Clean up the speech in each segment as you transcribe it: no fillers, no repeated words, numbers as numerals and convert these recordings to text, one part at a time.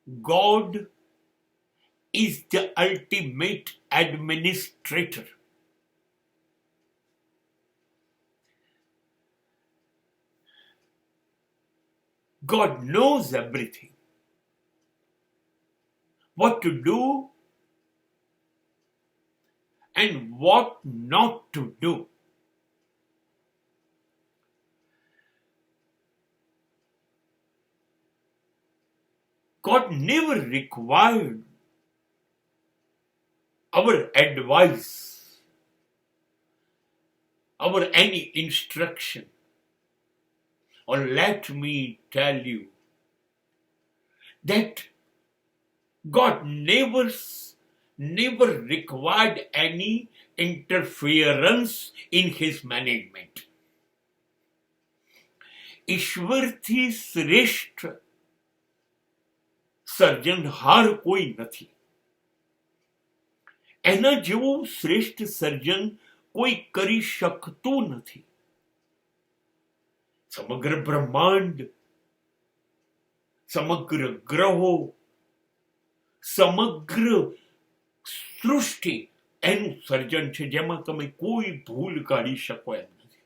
God is the ultimate administrator. God knows everything. What to do and what not to do. God never required our advice, our any instruction. Or let me tell you that God never required any interference in his management. ઈશ્વરથી શ્રેષ્ઠ સર્જનહાર કોઈ નથી. એના જેવું શ્રેષ્ઠ સર્જન કોઈ કરી શકતું નથી. સમગ્ર બ્રહ્માંડ, સમગ્ર ગ્રહો, સમગ્ર સૃષ્ટિ એનું સર્જન છે, જેમાં તમે કોઈ ભૂલ કાઢી શકો એમ નથી.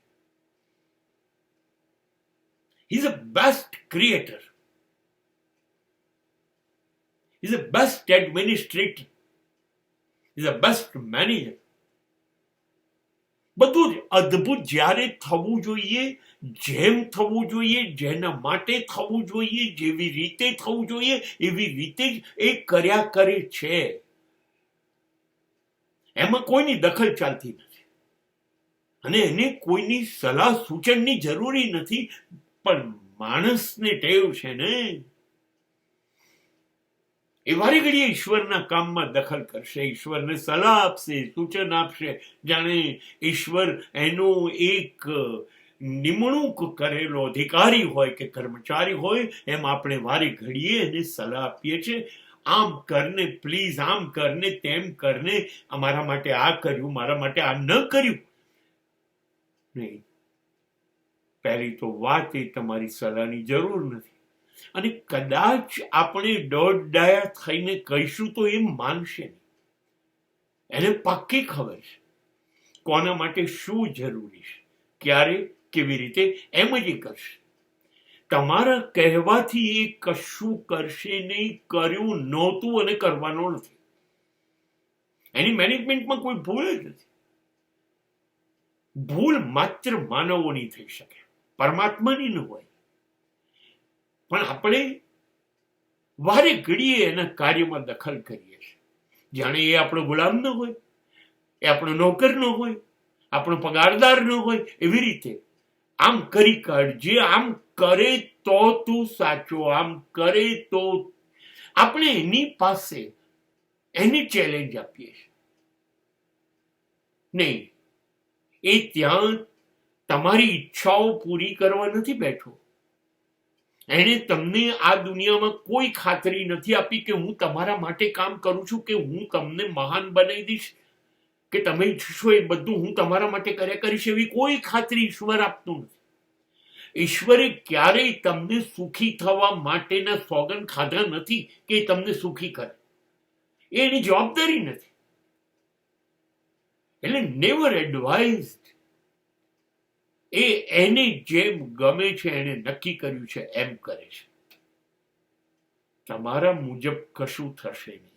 He is the best creator. He is the best administrator. He is the best manager. બધું જ અદ્ભુત જ્યારે થવું જોઈએ, જેમ થવું જોઈએ, જેના માટે થવું જોઈએ, જેવી રીતે થવું જોઈએ, એવી રીતે જ એ કર્યા કરે છે. એમાં કોઈની દખલ ચાલતી નથી અને એને કોઈની સલાહ સૂચનની જરૂરી નથી. પણ માણસને ટેવ છે ને, એ વારે ઘડીએ ઈશ્વરના કામમાં દખલ કરશે, ઈશ્વરને સલાહ આપશે, સૂચન આપશે, જાણે ઈશ્વર એનો એક નિમણૂક કરેલો અધિકારી હોય કે કર્મચારી હોય, એમ આપણે વારે ઘડીએ એને સલાહ આપીએ છીએ. આમ કરને પ્લીઝ, આમ કરને, તેમ કરને, અમારા માટે આ કર્યું, મારા માટે આ ન કર્યું. નહીં, પહેલી તો વાત એ તમારી સલાહની જરૂર નથી. અને કદાચ આપણે દોડડાયા થઈને કહીશું તો એ માનશે નહીં. એને પાક્કી ખબર છે કોના માટે શું જરૂરી છે, ક્યારે, કેવી રીતે, એમ જ એ કરશે. તમારા કહેવાથી એ કશું કરશે નહીં, કર્યું નહોતું અને કરવાનો નથી. એની મેનેજમેન્ટમાં કોઈ ભૂલ જ નથી. ભૂલ માત્ર માનવોની થઈ શકે, પરમાત્માની ન હોય. પણ આપણે વારે ઘડીએ એના કાર્યમાં દખલ કરીએ છીએ, જાણે એ આપણો ગુલામ ન હોય, એ આપણો નોકર ન હોય, આપણો પગારદાર ન હોય. એવી રીતે આમ કરી કાઢજે, આમ કરે તો તું સાચો, આમ કરે તો. આપણે એની પાસે એની ચેલેન્જ આપીએ છીએ. નહીં, એ ત્યાં તમારી ઈચ્છાઓ પૂરી કરવા નથી બેઠો. એને તમને આ દુનિયામાં કોઈ ખાતરી નથી આપી કે હું તમારા માટે કામ કરું છું, કે હું તમને મહાન બનાવી દઈશ, કે તમે ઈચ્છશો એ બધું હું તમારા માટે કર્યા કરીશ. એવી કોઈ ખાતરી ઈશ્વર આપતું નથી. ઈશ્વરે ક્યારેય તમને સુખી થવા માટેના સોગંદ ખાધા નથી કે તમને સુખી કરે. એની જવાબદારી નથી. એટલે નેવર એડવાઇઝડ. એ એને જેમ ગમે છે, એને નક્કી કર્યું છે એમ કરે છે. તમારા મુજબ કશું થશે નહીં.